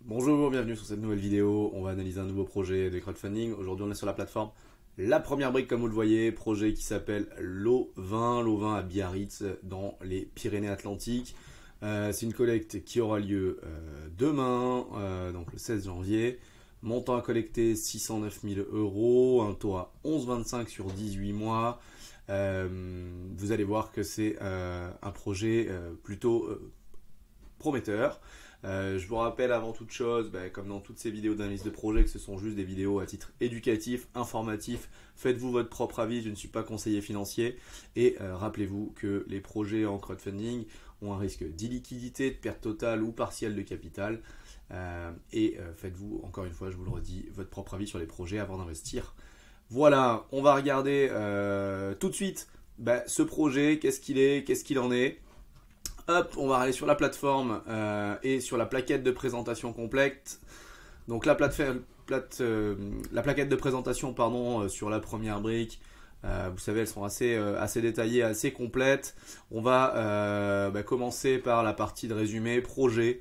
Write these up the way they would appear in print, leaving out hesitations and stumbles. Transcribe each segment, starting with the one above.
Bonjour, bienvenue sur cette nouvelle vidéo. On va analyser un nouveau projet de crowdfunding. Aujourd'hui, on est sur la plateforme La Première Brique, comme vous le voyez, projet qui s'appelle l'O20, l'O20 à Biarritz, dans les Pyrénées-Atlantiques. C'est une collecte qui aura lieu demain, donc le 16 janvier. Montant à collecter 609 000 euros, un taux à 11,25 sur 18 mois. Vous allez voir que c'est un projet plutôt prometteur. Je vous rappelle avant toute chose, comme dans toutes ces vidéos d'analyse de projet, que ce sont juste des vidéos à titre éducatif, informatif. Faites-vous votre propre avis, je ne suis pas conseiller financier. Et rappelez-vous que les projets en crowdfunding ont un risque d'illiquidité, de perte totale ou partielle de capital. Faites-vous, encore une fois, je vous le redis, votre propre avis sur les projets avant d'investir. Voilà, on va regarder tout de suite ce projet, qu'est-ce qu'il est, qu'est-ce qu'il en est. Hop, on va aller sur la plateforme et sur la plaquette de présentation complète. Donc la plaquette de présentation sur la première brique, vous savez, elles sont assez détaillées, assez complètes. On va commencer par la partie de résumé projet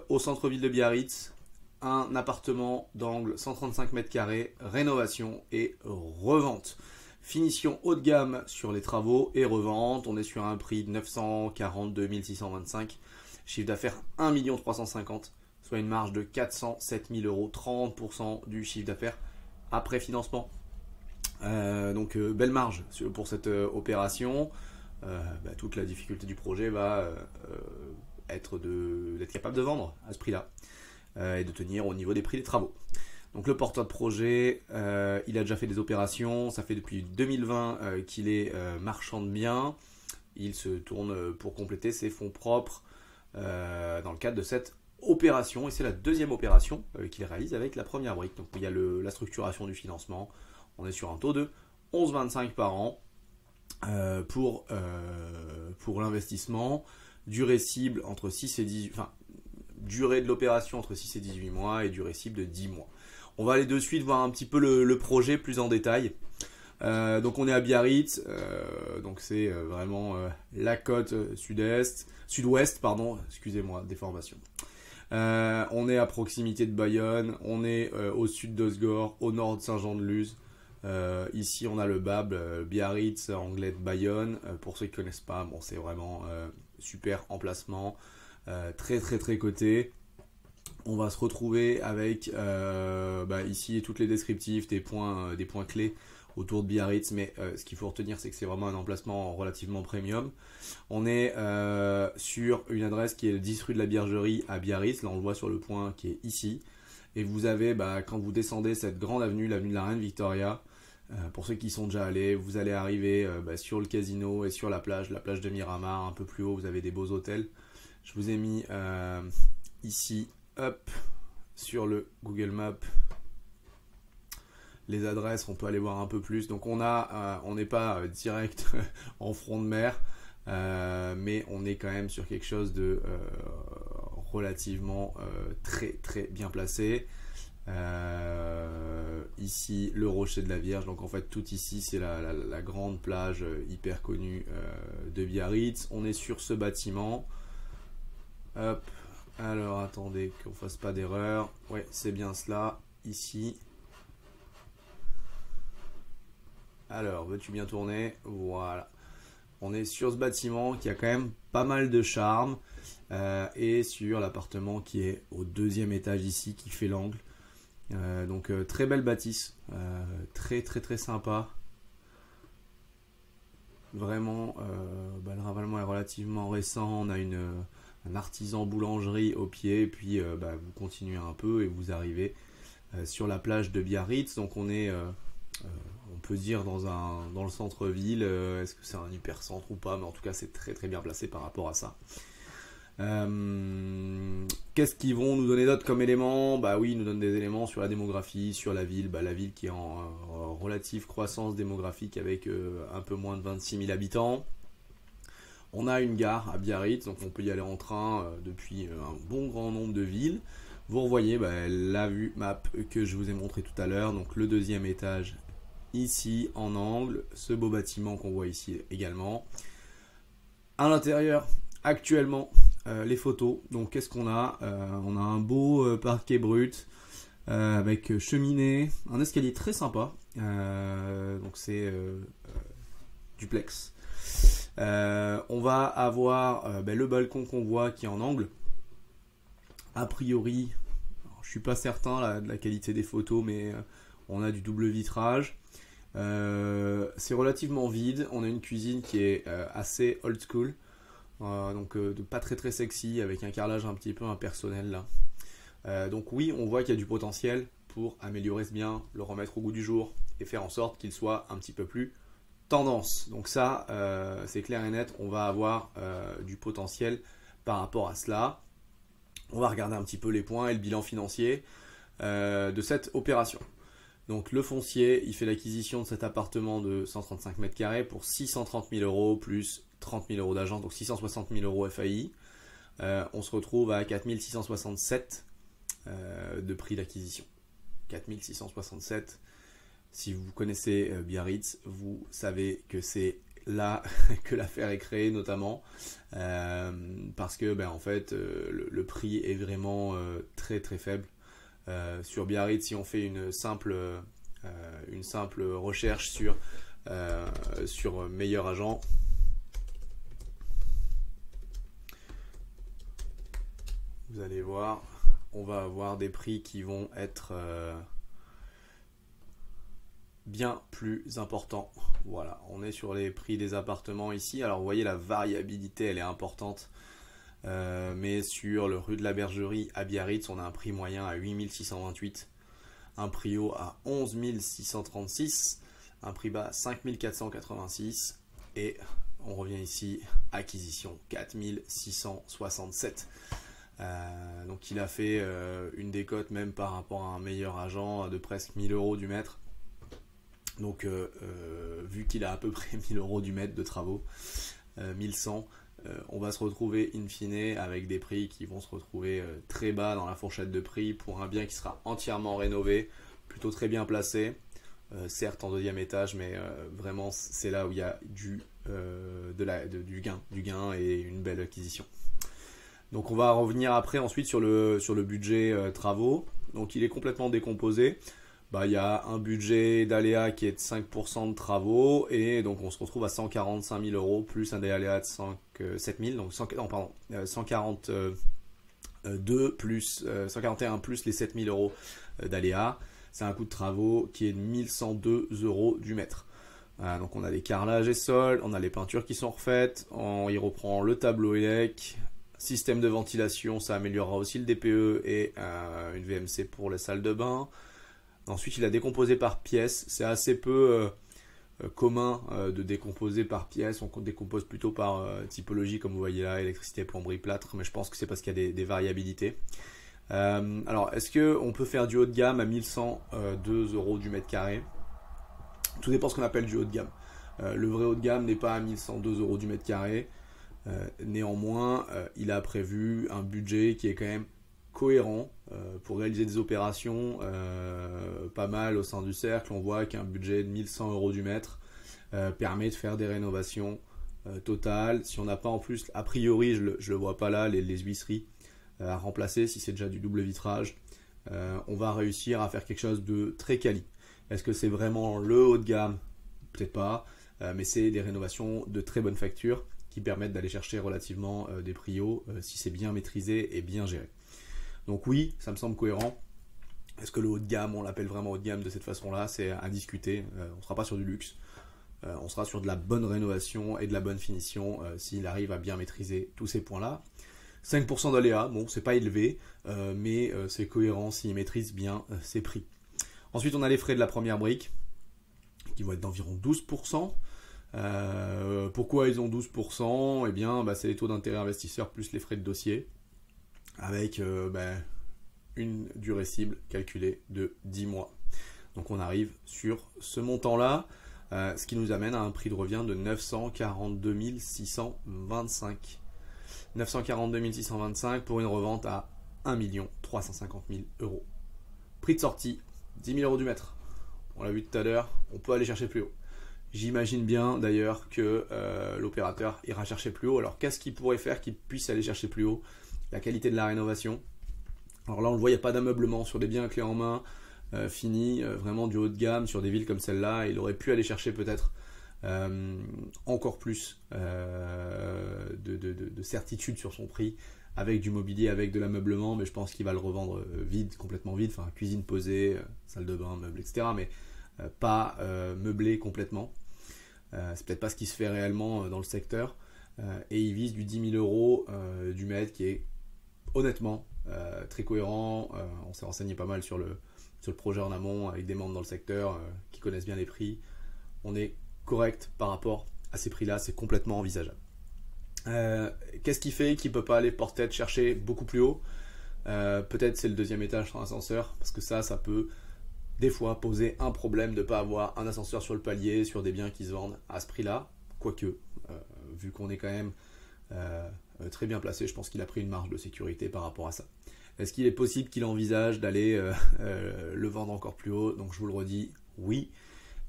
au centre-ville de Biarritz. Un appartement d'angle 135 mètres carrés, rénovation et revente. Finition haut de gamme sur les travaux et revente. On est sur un prix de 942 625. Chiffre d'affaires 1 350 000, soit une marge de 407 000 euros, 30% du chiffre d'affaires après financement. Belle marge pour cette opération. Toute la difficulté du projet va être d'être capable de vendre à ce prix-là et de tenir au niveau des prix des travaux. Donc le porteur de projet, il a déjà fait des opérations, ça fait depuis 2020 qu'il est marchand de biens. Il se tourne pour compléter ses fonds propres dans le cadre de cette opération. Et c'est la deuxième opération qu'il réalise avec la première brique. Donc il y a la structuration du financement. On est sur un taux de 11,25 par an pour l'investissement. Durée cible entre 6 et 18, durée de l'opération entre 6 et 18 mois et durée cible de 10 mois. On va aller de suite voir un petit peu le projet plus en détail. Donc on est à Biarritz, donc c'est vraiment la côte sud-ouest, excusez-moi, déformation. On est à proximité de Bayonne, on est au sud d'Osgore, au nord de Saint-Jean-de-Luz. Ici on a le BAB, Biarritz, anglais de Bayonne. Pour ceux qui ne connaissent pas, c'est vraiment super emplacement, très coté. On va se retrouver avec ici toutes les descriptifs des points clés autour de Biarritz, mais ce qu'il faut retenir, c'est que c'est vraiment un emplacement relativement premium. On est sur une adresse qui est le 10 rue de la Bergerie à Biarritz. Là on le voit sur le point qui est ici, et vous avez quand vous descendez cette grande avenue, l'avenue de la Reine Victoria, pour ceux qui sont déjà allés, vous allez arriver sur le casino et sur la plage de Miramar. Un peu plus haut vous avez des beaux hôtels. Je vous ai mis ici sur le Google Maps les adresses, on peut aller voir un peu plus. Donc on n'est pas direct en front de mer, mais on est quand même sur quelque chose de relativement très bien placé. Ici le rocher de la Vierge, donc en fait tout ici c'est la grande plage hyper connue de Biarritz. On est sur ce bâtiment. Hop. Alors attendez qu'on fasse pas d'erreur. Ouais, c'est bien cela, ici. Alors, veux-tu bien tourner? Voilà. On est sur ce bâtiment qui a quand même pas mal de charme. Et sur l'appartement qui est au deuxième étage ici, qui fait l'angle. Très belle bâtisse. Très sympa. Vraiment, le ravalement est relativement récent. On a un artisan boulangerie au pied, et puis vous continuez un peu et vous arrivez sur la plage de Biarritz. Donc on est, on peut dire dans le centre-ville. Est-ce que c'est un hyper-centre ou pas? Mais en tout cas c'est très bien placé par rapport à ça. Qu'est-ce qu'ils vont nous donner d'autre comme éléments? Oui, ils nous donnent des éléments sur la démographie, sur la ville. La ville qui est en relative croissance démographique avec un peu moins de 26 000 habitants. On a une gare à Biarritz, donc on peut y aller en train depuis un bon grand nombre de villes. Vous revoyez la vue map que je vous ai montré tout à l'heure, donc le deuxième étage ici en angle, ce beau bâtiment qu'on voit ici également. À l'intérieur, actuellement, les photos. Donc qu'est-ce qu'on a? On a un beau parquet brut avec cheminée, un escalier très sympa. Donc c'est duplex. On va avoir le balcon qu'on voit qui est en angle. A priori, je suis pas certain de la qualité des photos, mais on a du double vitrage. C'est relativement vide. On a une cuisine qui est assez old school, donc pas très sexy, avec un carrelage un petit peu impersonnel là. Donc oui, on voit qu'il y a du potentiel pour améliorer ce bien, le remettre au goût du jour et faire en sorte qu'il soit un petit peu plus tendance. Donc ça, c'est clair et net, on va avoir du potentiel par rapport à cela. On va regarder un petit peu les points et le bilan financier de cette opération. Donc le foncier, il fait l'acquisition de cet appartement de 135 mètres carrés pour 630 000 euros plus 30 000 euros d'agence, donc 660 000 euros FAI. On se retrouve à 4 667 de prix d'acquisition. 4 667. Si vous connaissez Biarritz, vous savez que c'est là que l'affaire est créée, notamment parce que en fait le prix est vraiment très faible. Sur Biarritz, si on fait une simple recherche sur meilleur agent, vous allez voir, on va avoir des prix qui vont être bien plus importants. Voilà, on est sur les prix des appartements ici. Alors vous voyez, la variabilité elle est importante. Mais sur le rue de la Bergerie à Biarritz, on a un prix moyen à 8 628, un prix haut à 11 636, un prix bas à 5 486 et on revient ici, acquisition 4 667. Donc il a fait une décote même par rapport à un meilleur agent de presque 1000 euros du mètre. Donc vu qu'il a à peu près 1000 euros du mètre de travaux, 1100, on va se retrouver in fine avec des prix qui vont se retrouver très bas dans la fourchette de prix pour un bien qui sera entièrement rénové, plutôt très bien placé, certes en deuxième étage, mais vraiment c'est là où il y a du gain et une belle acquisition. Donc on va revenir après ensuite sur le budget travaux. Donc il est complètement décomposé. Il y a un budget d'aléa qui est de 5% de travaux et donc on se retrouve à 145 000 euros plus un d'aléa de 7 000, donc 142 plus 141 plus les 7 000 euros d'aléa. C'est un coût de travaux qui est de 1102 euros du mètre. Donc on a des carrelages et sols, on a les peintures qui sont refaites, on y reprend le tableau élec, système de ventilation, ça améliorera aussi le DPE et une VMC pour les salles de bain. Ensuite, il a décomposé par pièce. C'est assez peu commun de décomposer par pièce. On décompose plutôt par typologie, comme vous voyez là, électricité, plomberie, plâtre. Mais je pense que c'est parce qu'il y a des variabilités. Alors, est-ce qu'on peut faire du haut de gamme à 1102 euros du mètre carré? Tout dépend de ce qu'on appelle du haut de gamme. Le vrai haut de gamme n'est pas à 1102 euros du mètre carré. Néanmoins, il a prévu un budget qui est quand même cohérent pour réaliser des opérations pas mal au sein du cercle. On voit qu'un budget de 1100 euros du mètre permet de faire des rénovations totales. Si on n'a pas en plus, a priori je le vois pas là, les huisseries à remplacer, si c'est déjà du double vitrage, on va réussir à faire quelque chose de très quali. Est-ce que c'est vraiment le haut de gamme? Peut-être pas, mais c'est des rénovations de très bonne facture qui permettent d'aller chercher relativement des prix hauts si c'est bien maîtrisé et bien géré. Donc oui, ça me semble cohérent. Est-ce que le haut de gamme, on l'appelle vraiment haut de gamme de cette façon-là? C'est à discuter. On ne sera pas sur du luxe. On sera sur de la bonne rénovation et de la bonne finition s'il arrive à bien maîtriser tous ces points-là. 5% d'aléa, bon, c'est pas élevé, mais c'est cohérent s'il maîtrise bien ses prix. Ensuite, on a les frais de la première brique qui vont être d'environ 12%. Pourquoi ils ont 12%? Eh bien, c'est les taux d'intérêt investisseurs plus les frais de dossier, avec une durée cible calculée de 10 mois. Donc on arrive sur ce montant-là, ce qui nous amène à un prix de revient de 942 625. 942 625 pour une revente à 1 350 000 euros. Prix de sortie, 10 000 euros du mètre. On l'a vu tout à l'heure, on peut aller chercher plus haut. J'imagine bien d'ailleurs que l'opérateur ira chercher plus haut. Alors qu'est-ce qu'il pourrait faire qu'il puisse aller chercher plus haut? La qualité de la rénovation. Alors là on le voit, il n'y a pas d'ameublement sur des biens clés en main finis, vraiment du haut de gamme sur des villes comme celle-là. Il aurait pu aller chercher peut-être encore plus de certitude sur son prix avec du mobilier, avec de l'ameublement, mais je pense qu'il va le revendre vide, complètement vide, enfin cuisine posée, salle de bain, meubles, etc. Mais pas meublé complètement. C'est peut-être pas ce qui se fait réellement dans le secteur. Et il vise du 10 000 euros du mètre qui est honnêtement très cohérent. On s'est renseigné pas mal sur le projet en amont avec des membres dans le secteur qui connaissent bien les prix. On est correct par rapport à ces prix-là, c'est complètement envisageable. Qu'est-ce qui fait qu'il ne peut pas aller peut-être chercher beaucoup plus haut? Peut-être c'est le deuxième étage sans ascenseur, parce que ça peut des fois poser un problème de ne pas avoir un ascenseur sur le palier sur des biens qui se vendent à ce prix-là. Quoique, vu qu'on est quand même très bien placé, je pense qu'il a pris une marge de sécurité par rapport à ça. Est-ce qu'il est possible qu'il envisage d'aller le vendre encore plus haut? Donc je vous le redis, oui.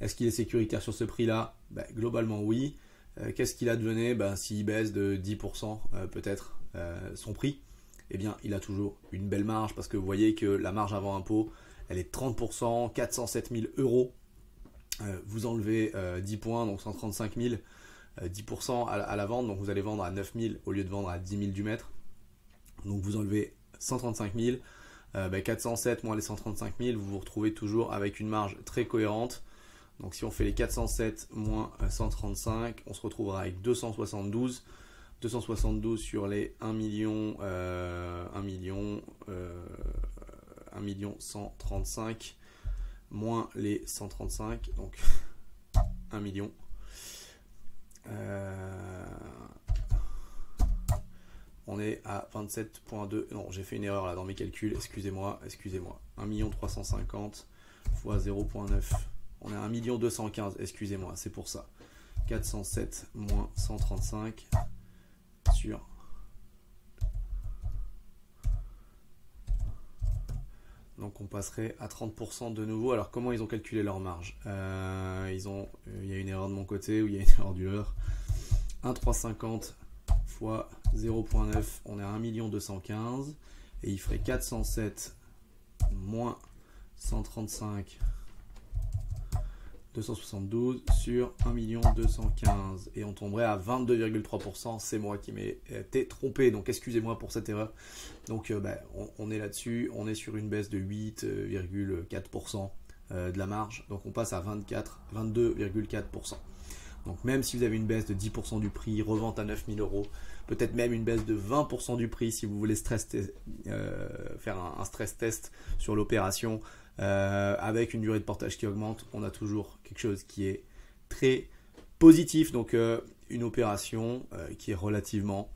Est-ce qu'il est sécuritaire sur ce prix-là? Globalement oui. Qu'est-ce qu'il advenait s'il baisse de 10% peut-être son prix? Eh bien il a toujours une belle marge, parce que vous voyez que la marge avant impôt, elle est 30%, 407 000 euros. Vous enlevez 10 points, donc 135 000, 10% à la vente, donc vous allez vendre à 9 000 au lieu de vendre à 10 000 du mètre. Donc vous enlevez 135 000, 407 moins les 135 000, vous vous retrouvez toujours avec une marge très cohérente. Donc si on fait les 407 moins 135, on se retrouvera avec 272. 272 sur les 1 135 moins les 135, donc 1 million. On est à 27,2. Non, j'ai fait une erreur là dans mes calculs, excusez-moi. 1 350 fois 0,9. On est à 1 215, excusez-moi, c'est pour ça. 407 moins 135 sur... Donc on passerait à 30% de nouveau. Alors comment ils ont calculé leur marge? Il y a une erreur de mon côté ou il y a une erreur du leur. 1,350 fois 0,9, on est à 1 215. Et il ferait 407 moins 135, 272 sur 1 215. Et on tomberait à 22,3%. C'est moi qui m'ai été trompé, donc excusez-moi pour cette erreur. Donc on est là-dessus, on est sur une baisse de 8,4% de la marge. Donc on passe à 22,4%. Donc même si vous avez une baisse de 10% du prix, revente à 9 000 euros, peut-être même une baisse de 20% du prix si vous voulez faire un stress test sur l'opération, avec une durée de portage qui augmente, on a toujours quelque chose qui est très positif. Donc une opération qui est relativement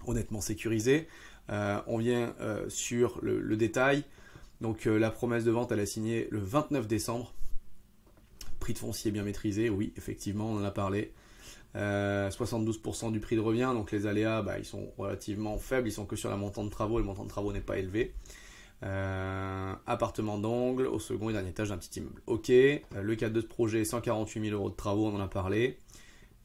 honnêtement sécurisée. On vient sur le détail. Donc la promesse de vente, elle a signé le 29 décembre. Prix de foncier bien maîtrisé, oui, effectivement, on en a parlé. 72% du prix de revient, donc les aléas, ils sont relativement faibles, ils sont que sur la montant de travaux, le montant de travaux n'est pas élevé. Appartement d'angle au second et dernier étage d'un petit immeuble. Ok, le cadre de ce projet, 148 000 euros de travaux, on en a parlé.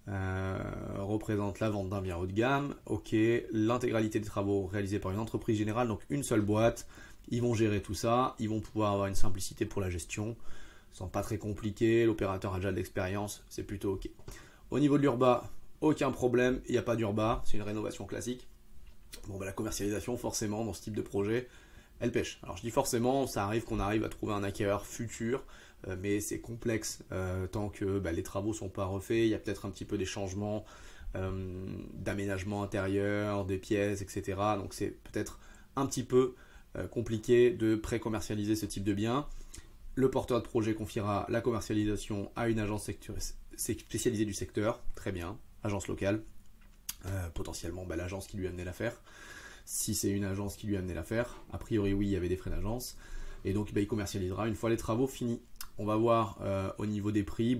Représente la vente d'un bien haut de gamme. Ok, l'intégralité des travaux réalisés par une entreprise générale, donc une seule boîte. Ils vont gérer tout ça, ils vont pouvoir avoir une simplicité pour la gestion. Ils sont pas très compliqués, l'opérateur a déjà de l'expérience, c'est plutôt ok. Au niveau de l'urba, aucun problème, il n'y a pas d'urba, c'est une rénovation classique. Bon, la commercialisation, forcément, dans ce type de projet, elle pêche. Alors je dis forcément, ça arrive qu'on arrive à trouver un acquéreur futur, mais c'est complexe tant que les travaux sont pas refaits. Il y a peut-être un petit peu des changements d'aménagement intérieur, des pièces, etc. Donc c'est peut-être un petit peu compliqué de pré-commercialiser ce type de bien. Le porteur de projet confiera la commercialisation à une agence spécialisée du secteur, très bien, agence locale, potentiellement l'agence qui lui a amené l'affaire. Si c'est une agence qui lui a amené l'affaire, a priori oui, il y avait des frais d'agence, et donc il commercialisera une fois les travaux finis. On va voir au niveau des prix,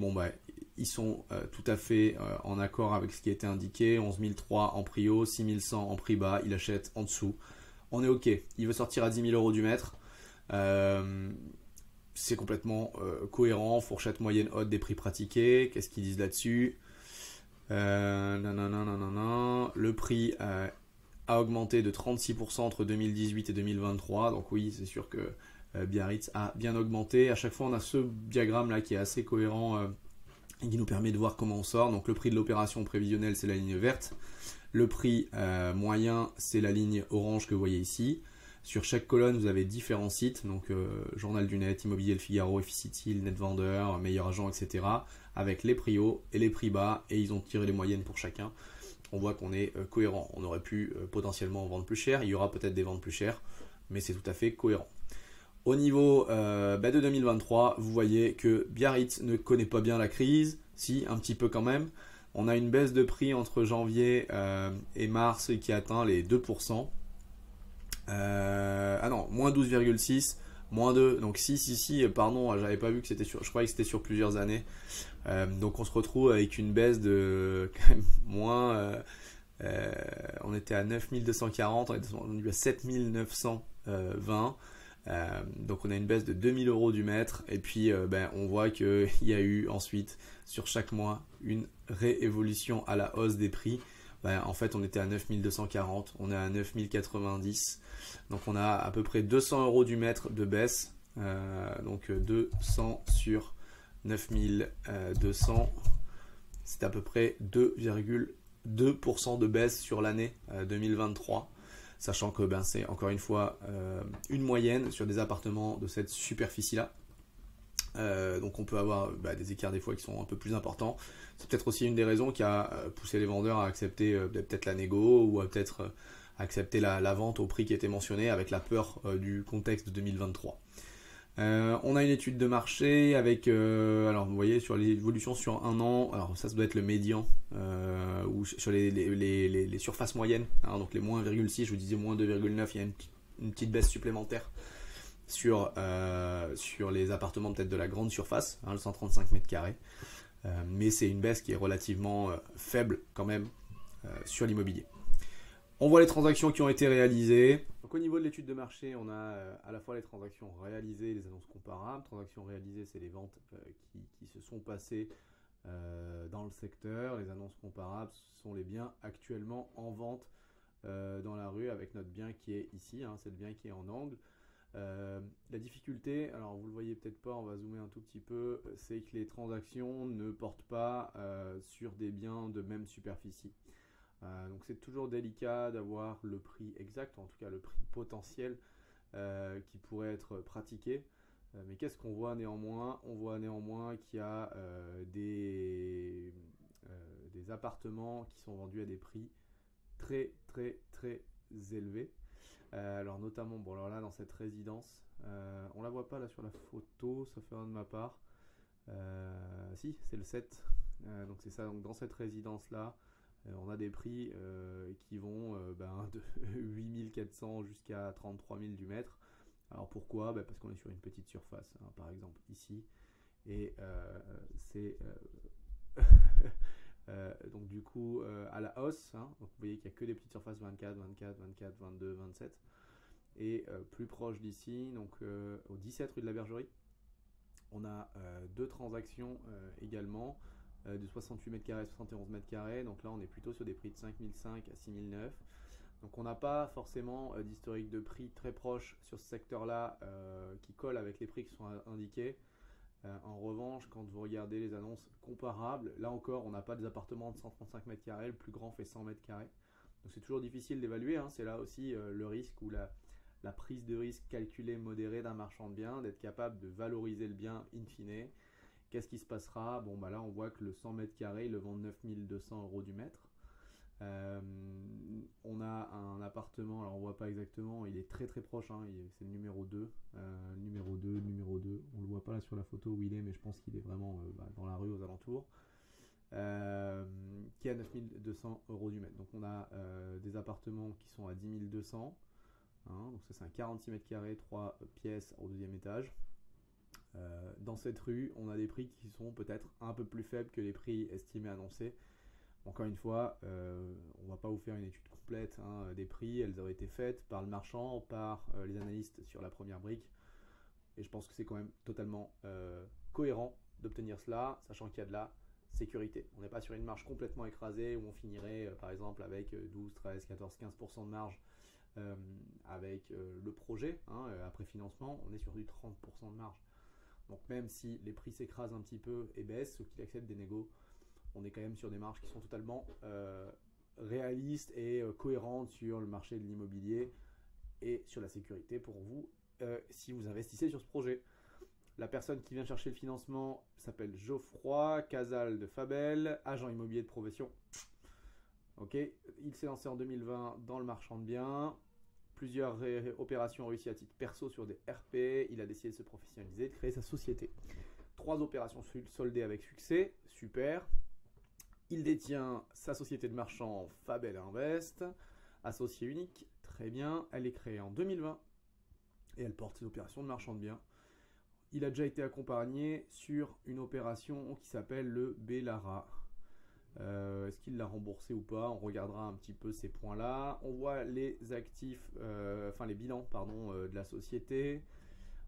ils sont tout à fait en accord avec ce qui a été indiqué, 11 003 en prix haut, 6 100 en prix bas, il achète en dessous. On est ok, il veut sortir à 10 000 euros du mètre. c'est complètement cohérent. Fourchette moyenne haute des prix pratiqués. Qu'est-ce qu'ils disent là-dessus? Le prix a augmenté de 36% entre 2018 et 2023. Donc oui, c'est sûr que Biarritz a bien augmenté. À chaque fois, on a ce diagramme là qui est assez cohérent et qui nous permet de voir comment on sort. Donc le prix de l'opération prévisionnelle, c'est la ligne verte. Le prix moyen, c'est la ligne orange que vous voyez ici. Sur chaque colonne, vous avez différents sites, donc Journal du Net, Immobilier Le Figaro, Efficity, Net Vendeur, Meilleur Agent, etc. avec les prix hauts et les prix bas, et ils ont tiré les moyennes pour chacun. On voit qu'on est cohérent. On aurait pu potentiellement vendre plus cher, il y aura peut-être des ventes plus chères, mais c'est tout à fait cohérent. Au niveau de 2023, vous voyez que Biarritz ne connaît pas bien la crise, si, un petit peu quand même. On a une baisse de prix entre janvier et mars qui atteint les 2%. Moins 12,6, moins 2, donc si, pardon, j'avais pas vu que c'était sur, je croyais que c'était sur plusieurs années. Donc on se retrouve avec une baisse de quand même moins, on était à 9240, on est à 7920. Donc on a une baisse de 2000 € du mètre, et puis on voit qu'il y a eu ensuite sur chaque mois une réévolution à la hausse des prix. En fait on était à 9240, on est à 9090, donc on a à peu près 200 € du mètre de baisse, donc 200 sur 9200, c'est à peu près 2,2% de baisse sur l'année 2023. Sachant que c'est encore une fois une moyenne sur des appartements de cette superficie-là. Donc on peut avoir des écarts des fois qui sont un peu plus importants. C'est peut-être aussi une des raisons qui a poussé les vendeurs à accepter peut-être la négo, ou à peut-être accepter la vente au prix qui était mentionné, avec la peur du contexte de 2023. On a une étude de marché avec, alors vous voyez sur l'évolution sur un an, alors ça doit être le médian, ou sur les surfaces moyennes, hein, donc les moins 1,6, je vous disais moins 2,9, il y a une petite baisse supplémentaire sur les appartements peut-être de la grande surface, hein, le 135 mètres carrés, mais c'est une baisse qui est relativement faible quand même sur l'immobilier. On voit les transactions qui ont été réalisées. Donc au niveau de l'étude de marché, on a à la fois les transactions réalisées et les annonces comparables. Transactions réalisées, c'est les ventes qui se sont passées dans le secteur. Les annonces comparables, ce sont les biens actuellement en vente dans la rue, avec notre bien qui est ici, hein, c'est le bien qui est en angle. La difficulté, alors vous le voyez peut-être pas, on va zoomer un tout petit peu, c'est que les transactions ne portent pas sur des biens de même superficie. Donc c'est toujours délicat d'avoir le prix exact, en tout cas le prix potentiel qui pourrait être pratiqué. Mais qu'est-ce qu'on voit néanmoins? On voit néanmoins qu'il y a des appartements qui sont vendus à des prix très élevés. Alors notamment, bon alors là dans cette résidence, on la voit pas là sur la photo, sauf erreur de ma part. Si, c'est le 7. Donc c'est ça, donc dans cette résidence là, on a des prix qui vont de 8400 jusqu'à 33 000 du mètre. Alors pourquoi? Parce qu'on est sur une petite surface, hein, par exemple ici, et c'est donc du coup à la hausse, hein, donc vous voyez qu'il n'y a que des petites surfaces 24, 24, 24, 22, 27, et plus proche d'ici, donc au 17 rue de la Bergerie, on a deux transactions également, de 68 mètres carrés, 71 mètres carrés, donc là on est plutôt sur des prix de 5005 à 6009. Donc on n'a pas forcément d'historique de prix très proche sur ce secteur-là qui colle avec les prix qui sont indiqués. En revanche, quand vous regardez les annonces comparables, là encore on n'a pas des appartements de 135 mètres carrés, le plus grand fait 100 mètres carrés. Donc c'est toujours difficile d'évaluer, hein. C'est là aussi le risque ou la prise de risque calculée, modérée d'un marchand de biens, d'être capable de valoriser le bien in fine. Qu'est-ce qui se passera? Bon là on voit que le 100 mètres carrés, ils le vendent 9200 € du mètre. On a un appartement, alors on voit pas exactement, il est très proche, hein, c'est le numéro 2, numéro 2, on le voit pas là sur la photo où il est, mais je pense qu'il est vraiment dans la rue aux alentours, qui est à 9200 € du mètre. Donc on a des appartements qui sont à 10 200, hein, donc ça c'est un 46 mètres carrés, 3 pièces au deuxième étage. Dans cette rue, on a des prix qui sont peut-être un peu plus faibles que les prix estimés annoncés. Encore une fois, on ne va pas vous faire une étude complète, hein, des prix, elles auraient été faites par le marchand, par les analystes sur la première brique. Et je pense que c'est quand même totalement cohérent d'obtenir cela, sachant qu'il y a de la sécurité. On n'est pas sur une marge complètement écrasée où on finirait par exemple avec 12, 13, 14, 15% de marge avec le projet, après financement, on est sur du 30% de marge. Donc même si les prix s'écrasent un petit peu et baissent, ou qu'ils acceptent des négos, on est quand même sur des marges qui sont totalement réalistes et cohérentes sur le marché de l'immobilier et sur la sécurité pour vous si vous investissez sur ce projet. La personne qui vient chercher le financement s'appelle Geoffroy Casal de Fabel, agent immobilier de profession. Ok, il s'est lancé en 2020 dans le marchand de biens. Plusieurs opérations réussies à titre perso sur des RP. Il a décidé de se professionnaliser, de créer sa société. 3 opérations soldées avec succès, super. Il détient sa société de marchand Fabel Invest, associé unique, très bien. Elle est créée en 2020 et elle porte ses opérations de marchand de biens. Il a déjà été accompagné sur une opération qui s'appelle le Bellara. Est-ce qu'il l'a remboursé ou pas? On regardera un petit peu ces points-là. On voit les actifs, les bilans de la société.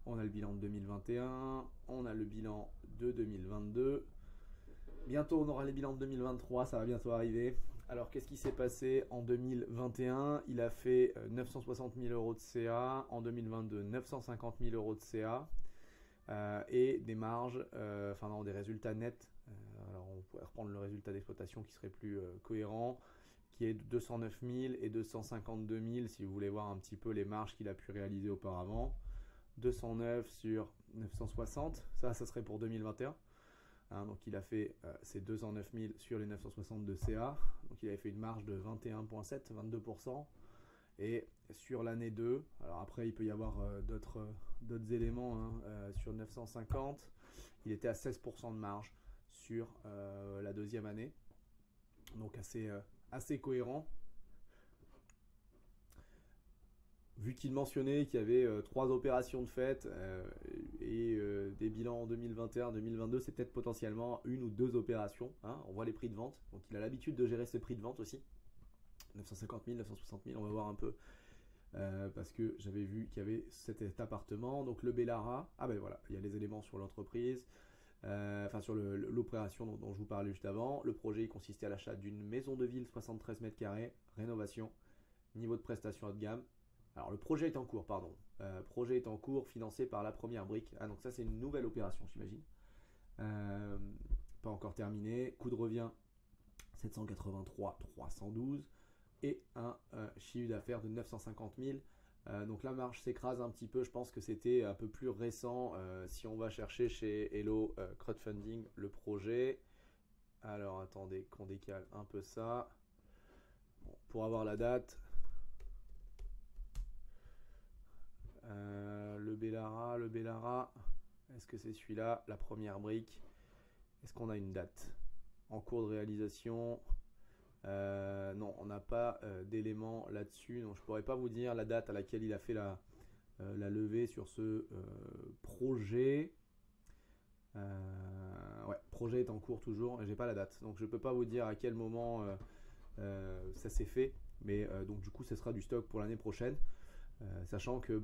On a le bilan de 2021, on a le bilan de 2022. Bientôt, on aura les bilans de 2023, ça va bientôt arriver. Alors, qu'est-ce qui s'est passé en 2021? Il a fait 960 000 euros de CA. En 2022, 950 000 euros de CA. Et des marges, des résultats nets. Alors on pourrait reprendre le résultat d'exploitation qui serait plus cohérent, qui est de 209 000 et 252 000 si vous voulez voir un petit peu les marges qu'il a pu réaliser auparavant. 209 sur 960, ça serait pour 2021. Donc il a fait ces 209 000 sur les 960 de CA, donc il avait fait une marge de 21,7, 22%. Et sur l'année 2, alors après il peut y avoir d'autres éléments, sur 950, il était à 16% de marge sur la deuxième année. Donc assez cohérent. Vu qu'il mentionnait qu'il y avait 3 opérations de fait et des bilans en 2021-2022, c'est peut-être potentiellement 1 ou 2 opérations. On voit les prix de vente, donc il a l'habitude de gérer ses prix de vente aussi. 950 000, 960 000, on va voir un peu. Parce que j'avais vu qu'il y avait cet appartement, donc le Bellara. Ah ben voilà, il y a les éléments sur l'entreprise, sur l'opération dont je vous parlais juste avant. Le projet il consistait à l'achat d'une maison de ville 73 mètres carrés, rénovation, niveau de prestation haut de gamme. Alors le projet est en cours, projet est en cours, financé par la première brique. Ah donc ça c'est une nouvelle opération j'imagine. Pas encore terminé. Coût de revient 783 312 et un chiffre d'affaires de 950 000. Donc la marge s'écrase un petit peu. Je pense que c'était un peu plus récent si on va chercher chez Hello Crowdfunding le projet. Alors attendez qu'on décale un peu ça. Bon, pour avoir la date. Le Bellara. Est-ce que c'est celui-là? La première brique. Est-ce qu'on a une date en cours de réalisation? Non, on n'a pas d'éléments là-dessus, donc je pourrais pas vous dire la date à laquelle il a fait la levée sur ce projet. Projet est en cours toujours, et j'ai pas la date, donc je peux pas vous dire à quel moment ça s'est fait, mais donc du coup, ce sera du stock pour l'année prochaine. Sachant que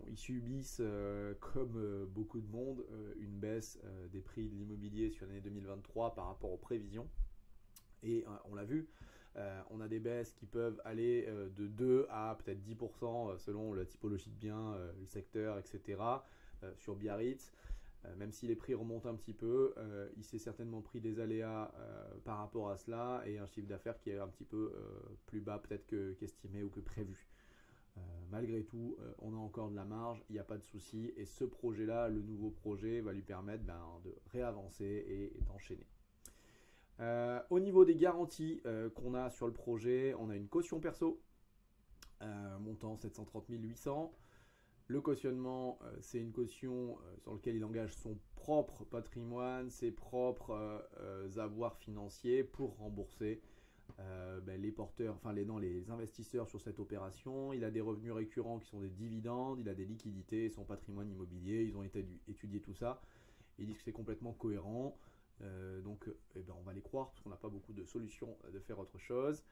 ils subissent comme beaucoup de monde une baisse des prix de l'immobilier sur l'année 2023 par rapport aux prévisions. Et on l'a vu, on a des baisses qui peuvent aller de 2 à peut-être 10% selon la typologie de biens, le secteur, etc. Sur Biarritz. Même si les prix remontent un petit peu, il s'est certainement pris des aléas par rapport à cela et un chiffre d'affaires qui est un petit peu plus bas peut-être qu'estimé ou que prévu. Malgré tout, on a encore de la marge, il n'y a pas de souci. Et ce projet-là, le nouveau projet, va lui permettre de réavancer et d'enchaîner. Au niveau des garanties qu'on a sur le projet, on a une caution perso montant 730 800. Le cautionnement, c'est une caution sur laquelle il engage son propre patrimoine, ses propres avoirs financiers pour rembourser les porteurs, les investisseurs sur cette opération. Il a des revenus récurrents qui sont des dividendes, il a des liquidités, son patrimoine immobilier, ils ont étudié tout ça. Ils disent que c'est complètement cohérent. Donc on va les croire parce qu'on n'a pas beaucoup de solutions de faire autre chose.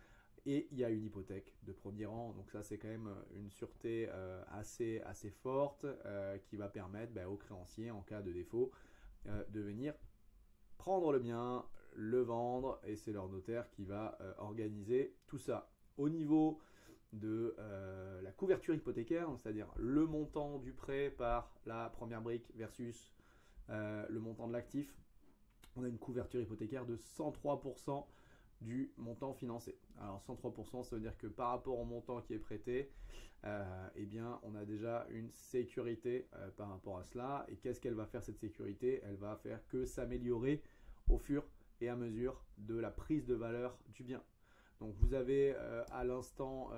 Et il y a une hypothèque de premier rang, donc ça c'est quand même une sûreté assez forte qui va permettre aux créanciers en cas de défaut de venir prendre le bien, le vendre, et c'est leur notaire qui va organiser tout ça. Au niveau de la couverture hypothécaire, c'est-à-dire le montant du prêt par la première brique versus le montant de l'actif, on a une couverture hypothécaire de 103% du montant financé. Alors 103%, ça veut dire que par rapport au montant qui est prêté, eh bien, on a déjà une sécurité par rapport à cela. Et qu'est-ce qu'elle va faire cette sécurité? Elle va faire que s'améliorer au fur et à mesure de la prise de valeur du bien. Donc vous avez à l'instant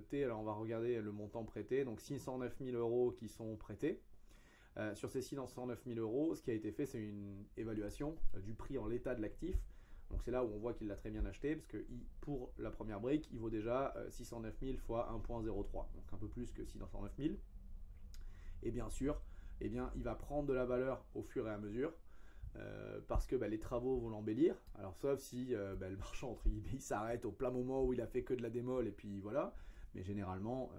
T, alors on va regarder le montant prêté, donc 609 000 euros qui sont prêtés. Sur ces 609 000 euros, ce qui a été fait, c'est une évaluation du prix en l'état de l'actif. Donc c'est là où on voit qu'il l'a très bien acheté, parce que pour la première brique, il vaut déjà 609 000 fois 1,03, donc un peu plus que 609 000. Et bien sûr, eh bien, il va prendre de la valeur au fur et à mesure, parce que les travaux vont l'embellir. Alors sauf si le marchand, entre guillemets, il s'arrête au plein moment où il a fait que de la démol, et puis voilà. Mais généralement,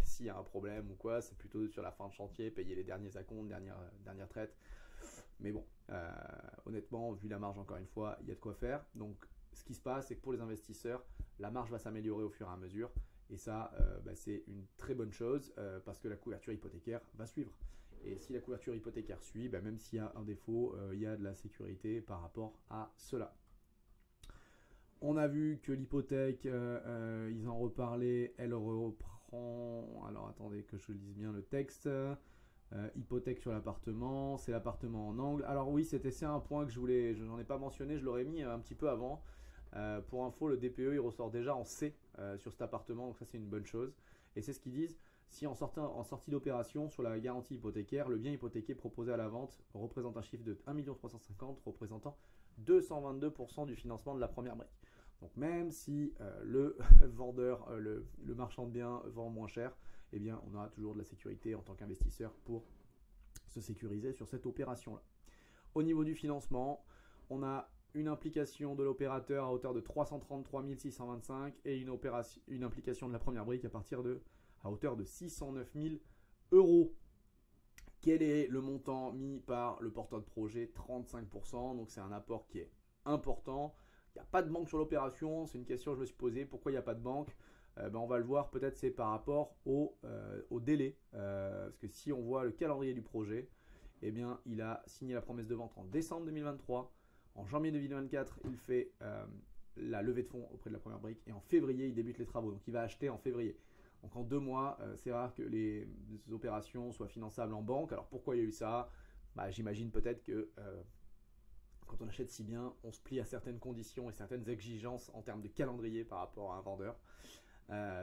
s'il y a un problème ou quoi, c'est plutôt sur la fin de chantier, payer les derniers acomptes, dernière traite. Mais bon, honnêtement, vu la marge, encore une fois, il y a de quoi faire. Donc, ce qui se passe, c'est que pour les investisseurs, la marge va s'améliorer au fur et à mesure. Et ça, c'est une très bonne chose parce que la couverture hypothécaire va suivre. Et si la couverture hypothécaire suit, même s'il y a un défaut, il y a de la sécurité par rapport à cela. On a vu que l'hypothèque, ils en reparlaient, elle reprend. Alors attendez que je lise bien le texte. Hypothèque sur l'appartement, c'est l'appartement en angle. Alors oui, c'est un point que je n'en ai pas mentionné, je l'aurais mis un petit peu avant. Pour info, le DPE il ressort déjà en C sur cet appartement, donc ça c'est une bonne chose. Et c'est ce qu'ils disent, si en sortie d'opération sur la garantie hypothécaire, le bien hypothéqué proposé à la vente représente un chiffre de 1 350 000 représentant 222% du financement de la première brique. Donc même si le vendeur, le marchand de biens vend moins cher, eh bien on aura toujours de la sécurité en tant qu'investisseur pour se sécuriser sur cette opération-là. Au niveau du financement, on a une implication de l'opérateur à hauteur de 333 625 et une implication de la première brique à hauteur de 609 000 euros. Quel est le montant mis par le porteur de projet? 35%, donc c'est un apport qui est important. Il n'y a pas de banque sur l'opération, c'est une question que je me suis posée. Pourquoi il n'y a pas de banque? On va le voir, peut-être c'est par rapport au délai. Parce que si on voit le calendrier du projet, eh bien, il a signé la promesse de vente en décembre 2023. En janvier 2024, il fait la levée de fonds auprès de la première brique. Et en février, il débute les travaux. Donc il va acheter en février. Donc en 2 mois, c'est rare que les opérations soient finançables en banque. Alors pourquoi il y a eu ça? J'imagine peut-être que quand on achète si bien, on se plie à certaines conditions et certaines exigences en termes de calendrier par rapport à un vendeur.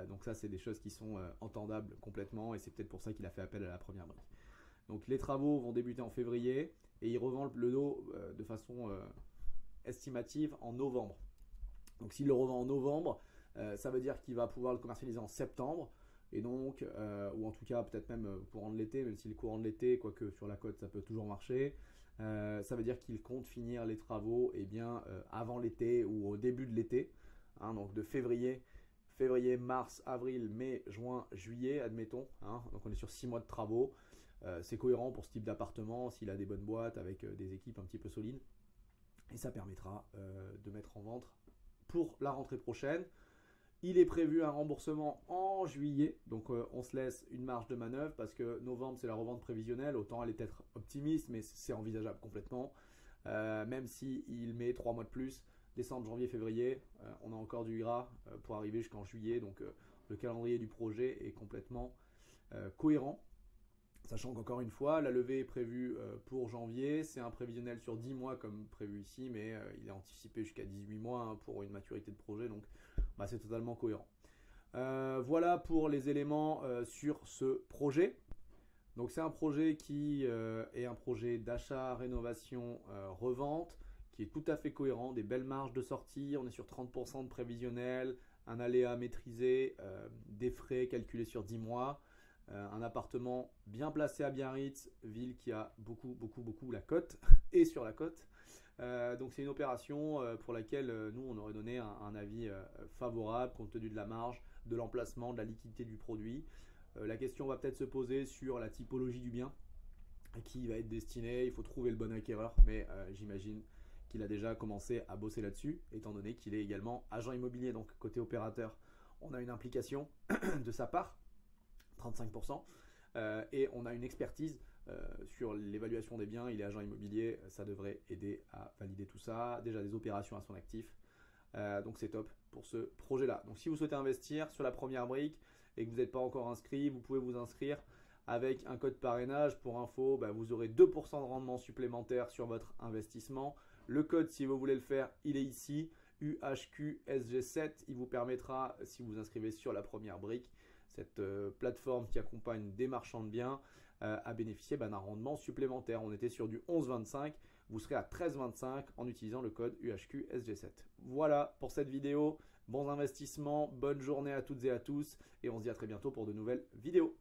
Donc ça, c'est des choses qui sont entendables complètement et c'est peut-être pour ça qu'il a fait appel à la première brique. Donc les travaux vont débuter en février et il revend le lot de façon estimative en novembre. Donc s'il le revend en novembre, ça veut dire qu'il va pouvoir le commercialiser en septembre. Et donc, ou en tout cas peut-être même courant de l'été, même si le courant de l'été, quoique sur la côte ça peut toujours marcher, ça veut dire qu'il compte finir les travaux avant l'été ou au début de l'été, donc de février, mars, avril, mai, juin, juillet, admettons. Donc on est sur 6 mois de travaux. C'est cohérent pour ce type d'appartement s'il a des bonnes boîtes avec des équipes un petit peu solides. Et ça permettra de mettre en vente pour la rentrée prochaine. Il est prévu un remboursement en juillet, donc on se laisse une marge de manœuvre parce que novembre c'est la revente prévisionnelle, autant elle est peut-être optimiste, mais c'est envisageable complètement. Même s'il met 3 mois de plus, décembre, janvier, février, on a encore du gras pour arriver jusqu'en juillet, donc le calendrier du projet est complètement cohérent. Sachant qu'encore une fois, la levée est prévue pour janvier, c'est un prévisionnel sur 10 mois comme prévu ici, mais il est anticipé jusqu'à 18 mois pour une maturité de projet, donc c'est totalement cohérent. Voilà pour les éléments sur ce projet. Donc c'est un projet qui est un projet d'achat, rénovation, revente, qui est tout à fait cohérent, des belles marges de sortie, on est sur 30% de prévisionnel, un aléa maîtrisé, des frais calculés sur 10 mois. Un appartement bien placé à Biarritz, ville qui a beaucoup la côte et sur la côte. Donc c'est une opération pour laquelle nous on aurait donné un avis favorable compte tenu de la marge, de l'emplacement, de la liquidité du produit. La question va peut-être se poser sur la typologie du bien à qui il va être destiné. Il faut trouver le bon acquéreur, mais j'imagine qu'il a déjà commencé à bosser là-dessus, étant donné qu'il est également agent immobilier. Donc côté opérateur, on a une implication de sa part, 35%, et on a une expertise sur l'évaluation des biens. Il est agent immobilier, ça devrait aider à valider tout ça. Déjà des opérations à son actif. Donc c'est top pour ce projet-là. Donc si vous souhaitez investir sur la première brique et que vous n'êtes pas encore inscrit, vous pouvez vous inscrire avec un code parrainage. Pour info, vous aurez 2% de rendement supplémentaire sur votre investissement. Le code, si vous voulez le faire, il est ici, UHQSG7. Il vous permettra, si vous vous inscrivez sur la première brique, cette plateforme qui accompagne des marchands de biens, à bénéficier d'un rendement supplémentaire. On était sur du 11,25, vous serez à 13,25 en utilisant le code UHQSG7. Voilà pour cette vidéo. Bons investissements, bonne journée à toutes et à tous, et on se dit à très bientôt pour de nouvelles vidéos.